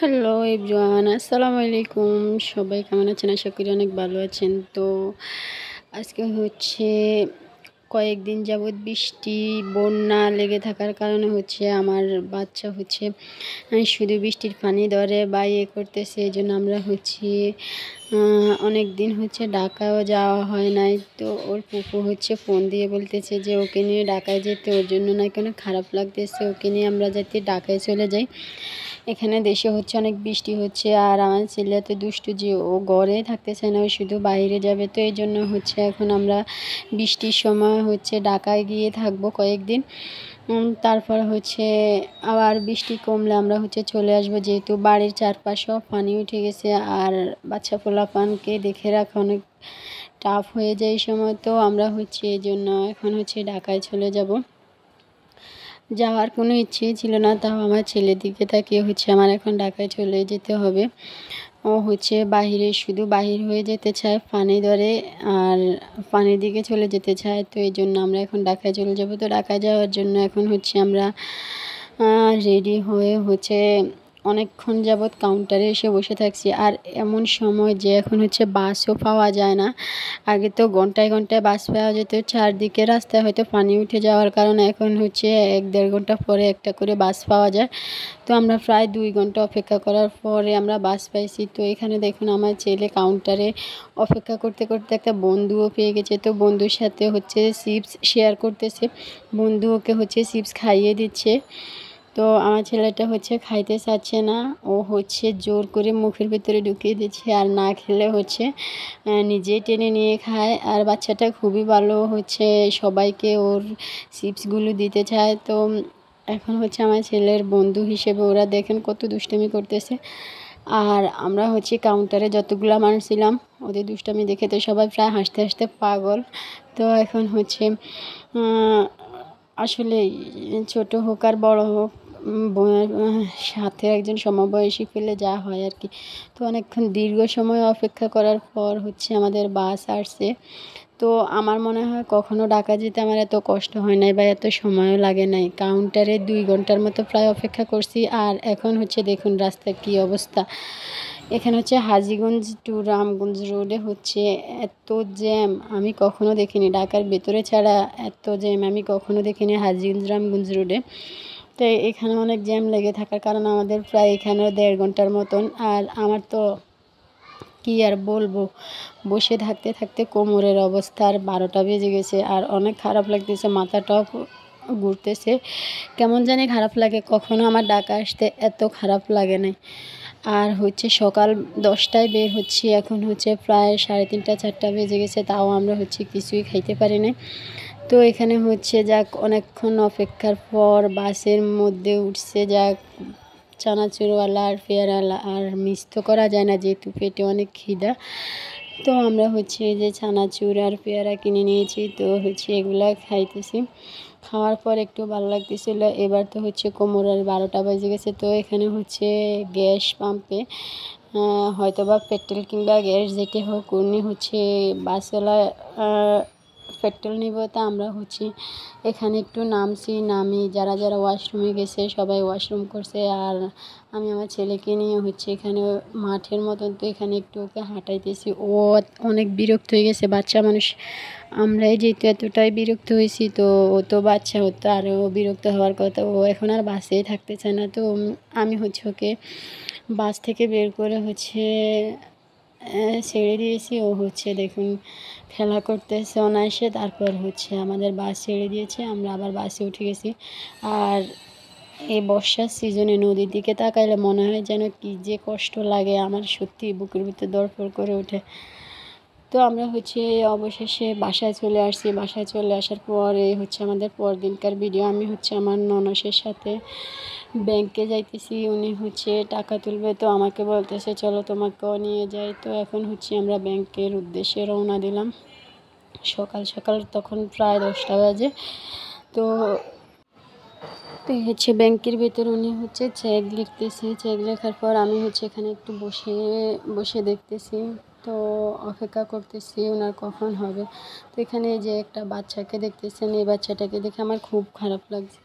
Hello everyone, আসসালামু আলাইকুম। সবাই কেমন আছেন? আশা করি অনেক ভালো আছেন। তো আজকে হচ্ছে কয়েকদিন যাবৎ বৃষ্টি বন্যা লেগে থাকার কারণে আমার বাচ্চা শুধু বৃষ্টির পানি ধরে বা করতেছে। এই জন্য আমরা অনেক দিন ঢাকাও যাওয়া হয় নাই। তো ওর ফুফু ফোন দিয়ে বলতেছে যে ওকে নিয়ে ঢাকায় যেতে, ওর জন্য নাকি অনেক খারাপ লাগতেছে। ওকে নিয়ে আমরা যাতে ঢাকায় চলে যাই। এখানে দেশে অনেক বৃষ্টি হচ্ছে, আর আমার ছেলে এত দুষ্টু যে ও ঘরে থাকতে চায় না, ও শুধু বাইরে যাবে। তো এই জন্য এখন আমরা বৃষ্টির সময় ঢাকায় গিয়ে থাকবো কয়েকদিন। তারপর আবার বৃষ্টি কমলে আমরা চলে আসবো, যেহেতু বাড়ির চারপাশেও পানি উঠে গেছে। আর বাচ্চা পোলাপানকে দেখে রাখা অনেক টাফ হয়ে যায় এই সময়। তো আমরা এই জন্য এখন ঢাকায় চলে যাব। যাওয়ার কোনো ইচ্ছেই ছিল না, তাও আমার ছেলের দিকে তাকিয়ে আমার এখন ঢাকায় চলে যেতে হবে। ও বাহিরে শুধু বাহির হয়ে যেতে চায়, পানি ধরে আর পানির দিকে চলে যেতে চায়। তো এই জন্য আমরা এখন ঢাকায় চলে যাব। তো ঢাকায় যাওয়ার জন্য এখন আমরা রেডি হয়ে অনেকক্ষণ যাবৎ কাউন্টারে এসে বসে থাকছি। আর এমন সময় যে এখন বাসও পাওয়া যায় না। আগে তো ঘন্টায় ঘন্টায় বাস পাওয়া যেত, চারদিকে রাস্তায় হয়তো পানি উঠে যাওয়ার কারণে এখন 1-1.5 ঘন্টা পরে একটা করে বাস পাওয়া যায়। তো আমরা প্রায় 2 ঘন্টা অপেক্ষা করার পরে আমরা বাস পাইছি। তো এখানে দেখুন আমার ছেলে কাউন্টারে অপেক্ষা করতে করতে একটা বন্ধুও পেয়ে গেছে। তো বন্ধুর সাথে চিপস শেয়ার করতেছে, বন্ধু ওকে চিপস খাইয়ে দিচ্ছে। তো আমার ছেলেটা খাইতে চাচ্ছে না, ও জোর করে মুখের ভিতরে ঢুকিয়ে দিচ্ছে, আর না খেলে নিজেই টেনে নিয়ে খায়। আর বাচ্চাটা খুবই ভালো, সবাইকে ওর চিপসগুলো দিতে চায়। তো এখন আমার ছেলের বন্ধু হিসেবে ওরা দেখেন কত দুষ্টামি করতেছে। আর আমরা কাউন্টারে যতগুলা মানুষ ছিলাম, ওদের দুষ্টামি দেখে তো সবাই প্রায় হাসতে হাসতে পাগল। তো এখন আসলে ছোট হোক আর বড় হোক, সাথে একজন সমবয়সী পেলে যা হয় আর কি। তো অনেকক্ষণ দীর্ঘ সময় অপেক্ষা করার পর আমাদের বাস আসছে। তো আমার মনে হয় কখনো ঢাকা যেতে আমার এত কষ্ট হয় নাই বা এত সময়ও লাগে নাই। কাউন্টারে 2 ঘন্টার মতো প্রায় অপেক্ষা করছি। আর এখন দেখুন রাস্তার কী অবস্থা। এখানে হাজীগঞ্জ টু রামগঞ্জ রোডে এত জ্যাম আমি কখনো দেখিনি। ঢাকার ভেতরে ছাড়া এত জ্যাম আমি কখনো দেখিনি হাজীগঞ্জ রামগঞ্জ রোডে। তো এখানে অনেক জ্যাম লেগে থাকার কারণে আমাদের প্রায় এখানেও 1.5 ঘন্টার মতন। আর আমার তো কী আর বলবো, বসে থাকতে থাকতে কোমরের অবস্থা, আর 12টা বেজে গেছে। আর অনেক খারাপ লাগতেছে, মাথাটাও ঘুরতেছে, কেমন জানি খারাপ লাগে। কখনো আমার ঢাকা আসতে এত খারাপ লাগে নাই। আর সকাল 10টায় বের হচ্ছি, এখন প্রায় 3:30-4টা বেজে গেছে, তাও আমরা কিছুই খাইতে পারি না। তো এখানে যাক অনেকক্ষণ অপেক্ষার পর বাসের মধ্যে উঠছে যাক চানাচুরওয়ালা আর পেয়ারাওয়ালা। আর মিস তো করা যায় না, যেহেতু পেটে অনেক খিদা। তো আমরা এই যে চানাচুর আর পেয়ারা কিনে নিয়েছি। তো এগুলা খাইতেছি। খাওয়ার পর একটু ভালো লাগতেছিল। এবার তো কোমরের 12টা বেজে গেছে। তো এখানে গ্যাস পাম্পে হয়তো বা পেট্রোল কিংবা গ্যাস যেটি হোক, উনি বাসওয়ালা পেট্রোল নিব। তা আমরা এখানে একটু নামি যারা যারা ওয়াশরুমে গেছে সবাই ওয়াশরুম করছে। আর আমি আমার ছেলেকে নিয়ে এখানে মাঠের মতন, তো এখানে একটু ওকে হাঁটাইতেছি। ও অনেক বিরক্ত হয়ে গেছে, বাচ্চা মানুষ আমরাই যেহেতু এতটাই বিরক্ত হয়েছি, তো ও তো বাচ্চা, হতো আরও বিরক্ত হওয়ার কথা। ও এখন আর বাসেই থাকতে চায় না। তো আমি ওকে বাস থেকে বের করে ছেড়ে দিয়েছি। ও দেখুন খেলা করতেছে অনায়াসে। তারপর আমাদের বাস ছেড়ে দিয়েছে, আমরা আবার বাসে উঠে গেছি। আর এই বর্ষার সিজনে নদীর দিকে তাকাইলে মনে হয় যেন কী যে কষ্ট লাগে, আমার সত্যি বুকের ভিতরে ধড়ফড় করে ওঠে। তো আমরা অবশেষে বাসায় চলে আসছি। বাসায় চলে আসার পরে আমাদের পরদিনকার ভিডিও। আমি আমার ননসের সাথে ব্যাংকে যাইতেছি, উনি টাকা তুলবে। তো আমাকে বলতেছে চলো তোমাকেও নিয়ে যাই। তো এখন আমরা ব্যাংকের উদ্দেশ্যে রওনা দিলাম সকাল সকাল, তখন প্রায় 10টা বাজে। তো ব্যাংকের ভেতর উনি চেক লিখতেছে। চেক লেখার পর আমি এখানে একটু বসে বসে দেখতেছি। তো অপেক্ষা করতেছি ওনার কখন হবে। তো এখানে যে একটা বাচ্চাকে দেখতেছেন, এই বাচ্চাটাকে দেখে আমার খুব খারাপ লাগছে।